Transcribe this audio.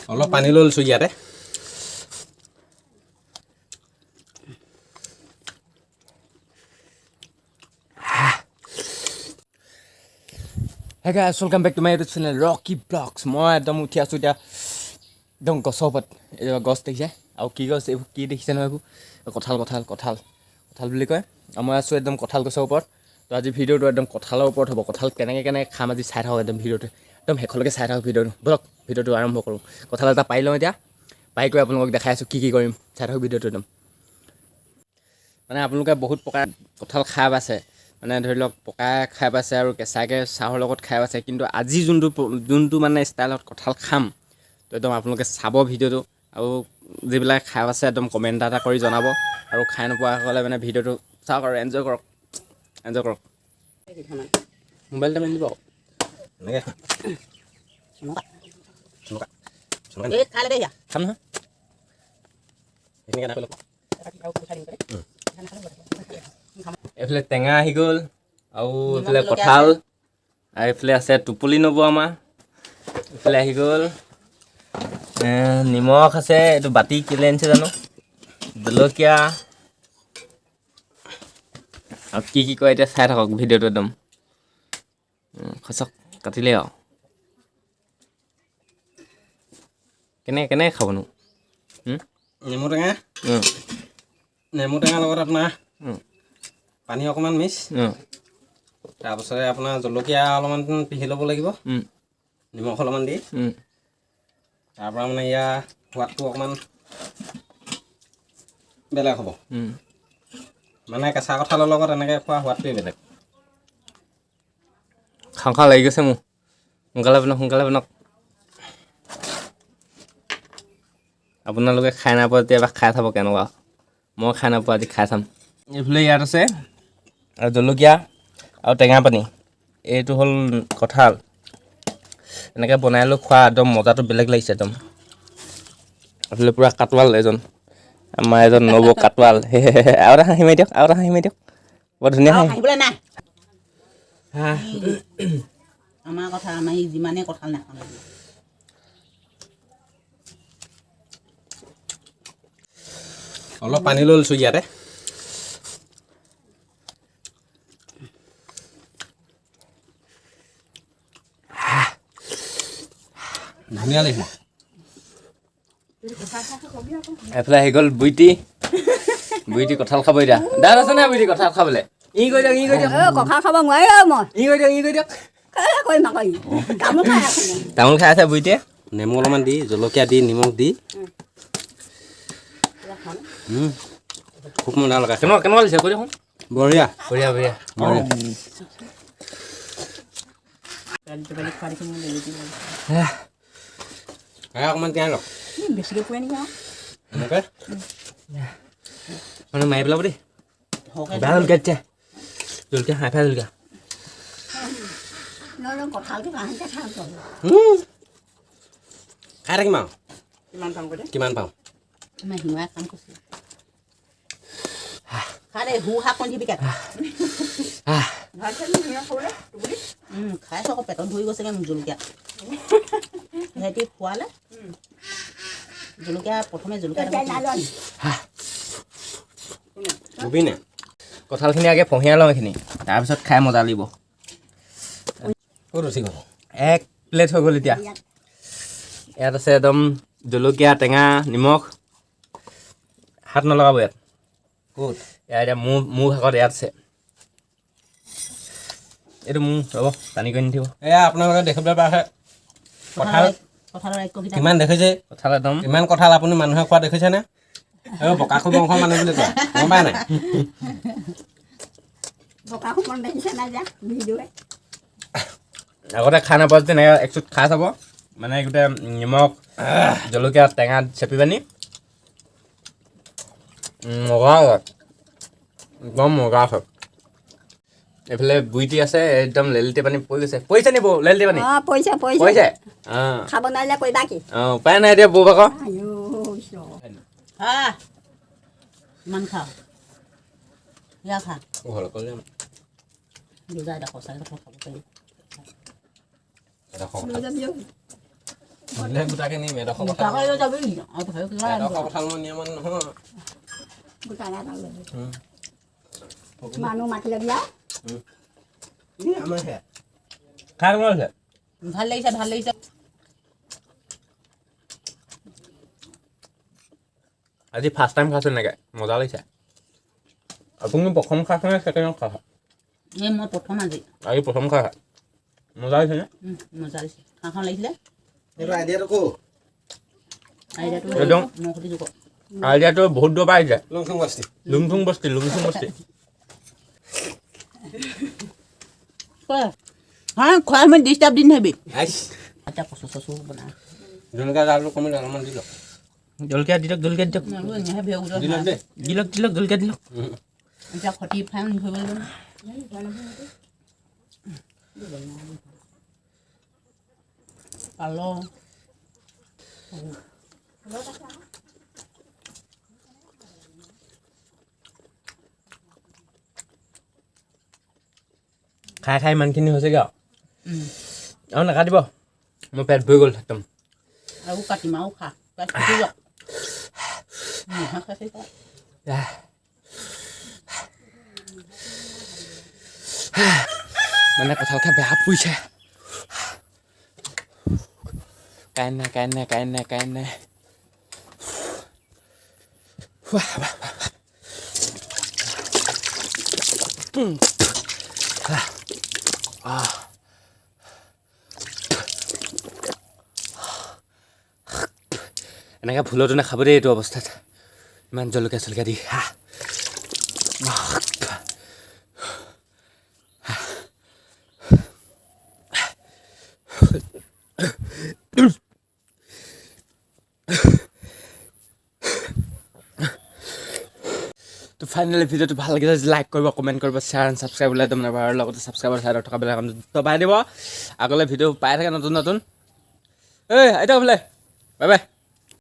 অলপ পানী লৈ লৈছোঁ ইয়াতে Hey guys, welcome back to my YouTube channel Rocky Vlogs. মই একদম উঠি আছোঁ এতিয়া একদম গছৰ ওপৰত গছ দেখিছে আৰু কি গছ এইবোৰ কি দেখিছে নহয় এইবোৰ কঁঠাল বুলি কয় আৰু মই আছোঁ একদম কঁঠাল গছৰ ওপৰত তো আজি ভিডিঅ'টো একদম কঁঠালৰ ওপৰত হ'ব কঁঠাল কেনেকৈ খাম আজি চাই থাকক একদম ভিডিঅ'টো একদম শেষলৈকে চাই থাকক ভিডিঅ'টো ব'লক ভিডিঅ'টো আৰম্ভ কৰোঁ কঁঠাল এটা পাই লওঁ এতিয়া পাই কৰি আপোনালোকক দেখাই আছোঁ কি কৰিম চাই থাকক ভিডিঅ'টো একদম মানে আপোনালোকে বহুত প্ৰকাৰ কঁঠাল খাই পাইছে মানে ধৰি লওক পকাই খাই পাইছে আৰু কেঁচাকৈ চাহৰ লগত খাই পাইছে কিন্তু আজি যোনটো মানে ষ্টাইলত কঁঠাল খাম তো একদম আপোনালোকে চাব ভিডিঅ'টো আৰু যিবিলাক খাই পাইছে একদম কমেণ্ট এটা কৰি জনাব আৰু খাই নোপোৱাসকলে মানে ভিডিঅ'টো চাওক আৰু এনজয় কৰক মোবাইলটা মেলি দিব এনেকৈ খাম নহয় এইফালে টেঙা আহি গ'ল আৰু এইফালে কঁঠাল আৰু এইফালে আছে টোপলি নব আমাৰ এইফালে আহি গ'ল নিমখ আছে এইটো বাতি কেলে আনিছে জানো জলকীয়া আৰু কি কয় এতিয়া চাই থাকক ভিডিঅ'টো একদম খচক কাটিলে আৰু কেনেকৈ খাবনো নেমু টেঙাৰ লগত আপোনাৰ পানী অকণমান মিক্স তাৰপাছতে আপোনাৰ জলকীয়া অলপমান পিহি ল'ব লাগিব নিমখ অলপমান দি তাৰপৰা মানে ইয়াৰ সোৱাদটো অকণমান বেলেগ হ'ব মানে কেঁচা কঁঠালৰ লগত এনেকৈ খোৱা সোৱাদটোৱে বেলেগ খাওঁ লাগি গৈছে মোৰ সোনকালে বনাওক আপোনালোকে খাই নাপায় তেতিয়া এবাৰ খাই চাব কেনেকুৱা মই খাই নাপাওঁ আজি খাই চাম এইফালে ইয়াত আছে আৰু জলকীয়া আৰু টেঙা পানী এইটো হ'ল কঁঠাল এনেকৈ বনাই লৈ খোৱা একদম মজাটো বেলেগ লাগিছে একদম এইফালে পূৰা কাটৱাল এজন আমাৰ এজন নব কাটৱাল আৰু এটা হাঁহি মাৰি দিয়ক বৰ ধুনীয়া হাঁহিবলৈ নাই আমাৰ কথা আমি যিমানেই কঁঠাল নাখাওঁ অলপ পানী লৈ লৈছোঁ ইয়াতে ধুনীয়া লাগিব এইফালে আহি গ'ল বুইটি কঁঠাল খাব এতিয়া দাঁত আছে নাই বুইটি কঁঠাল খাবলৈ ই কৈ দিয়ক কঁঠাল খাব নোৱাৰি মই ই কৈ দিয়ক তামোল খাই আছে বুইটিয়ে নেমু অলপমান দি জলকীয়া দি নিমখ দি খুব মজা লগাইছে কেনেকুৱা লাগিছে কৈ দেখোন বঢ়িয়া অকণমান তিয়াই লওক বেছিকৈ পুৰে নেকি এনেকৈ মানে মাৰি পেলাব দেই বেয়া জলকীয়া দিছে জলকীয়া হাই ফাই জলকীয়া কঁঠালটো খাই থাকিম আৰু কিমান পাওঁ শিঙৰাই কাম কৰিছে খাই দে হু শাক কণি বিকাত খাইছ আকৌ পেটত ধৰি গৈছেগৈ মোক জলকীয়া সিহঁতি খোৱালে জলকীয়া প্ৰথমে বুবিনে কঁঠালখিনি আগে পঢ়িয়াই লওঁ এইখিনি তাৰপিছত খাই মজা লাগিব ক'ত উঠি গ'ল এক প্লেট হৈ গ'ল এতিয়া ইয়াত আছে একদম জলকীয়া টেঙা নিমখ হাত নলগাব ইয়াত ক'ত ইয়াত এতিয়া মোৰ ভাগত ইয়াত আছে এইটো মোৰ ৰ'ব পানী কৰি নিদিব এয়া আপোনালোকে দেখিবলৈ পাইছে কঁঠাল কিমান দেখিছে কঁঠাল একদম ইমান কঁঠাল আপুনি মানুহে খোৱা দেখিছেনে এই বকাসু বংশৰ মানুহ বুলি কয় গম পাই নাই আগতে খাই নাপাওঁ তেনেকৈ একচুট খাই চাব মানে গোটেই নিমখ জলকীয়া টেঙা চেপি পানি মজা একদম মজা আছে এইফালে বুইটি আছে একদম লেলিতে পানী পৰিছে নি বৌ লেলিতে পানী পৰিছে খাব নোৱাৰিলে কৰিবা কি উপায় নাই এতিয়া বৌ ভাগৰ ইমান খাওঁ ইয়া খা ঘৰ ক'লে দুটা এটা সঁচাকৈ কথা খাব পাৰি গোটাকে নিম এডোখৰ গোটা কঁঠাল কৰি লৈ যাবি আৰু ভয় কিবা এডোখৰ কঁঠাল মই নিয়ামান নহয় গোটা নাই পালে মানুহ মাতিলে দিয়া আমাৰ সেয়া খাই কেনেকুৱা হৈছে ভাল লাগিছে ভাল লাগিছে আজি ফাৰ্ষ্ট টাইম খাইছোঁ এনেকৈ মজা লাগিছে আপুনি প্ৰথম খাইছে নে ছেকেণ্ডত খাইছে এই মই প্ৰথম আজি প্ৰথম খাইছা মজা হৈছে নে মজা লাগিছে খাওঁ লাগিছিলে এইটো আইডিয়াটো ক'ৰ আইডিয়াটো একদম নকলি যুগৰ আইডিয়াটো বহুত দূৰ পৰা আহিছে লংথুং বস্তি লুংথুং বস্তি খোৱা মই ডিষ্টাৰ্ব দি নাহিবি আইচ এতিয়া কচু চচু বনাই জলকীয়া জালটো কমিলে অলপমান দি লওক জলকীয়া দি দিয়ক দিলক দেই জলকীয়া দি লওক এতিয়া খটি ফাইন হৈ গ'ল পালো খাই খাই ইমানখিনি হৈছেগৈ আৰু নাকাটিব মোৰ পেট ভৰি গ'ল একদম আৰু কাটিম আৰু খা পেট ফুটি যাওক মানে কঁঠাল খাই বেয়া পৰিছে কাৰেণ্ট নাই এনেকৈ ভুলতো নাখাব দেই এইটো অৱস্থাত ইমান জলকীয়া চলকীয়া দি তো ফাইনেলি ভিডিঅ'টো ভাল লাগিলে লাইক কৰিব কমেণ্ট কৰিব শ্বেয়াৰ এণ্ড ছাবস্ক্ৰাইব ওলাই একদম নাপাহৰিব আৰু লগতে ছাবস্ক্ৰাইবৰ ছাইডত থকা বেলেগ কামটো দবাই দিব আগলৈ ভিডিঅ' পাই থাকে নতুন ঐ এতিয়া বোলে বাই বাই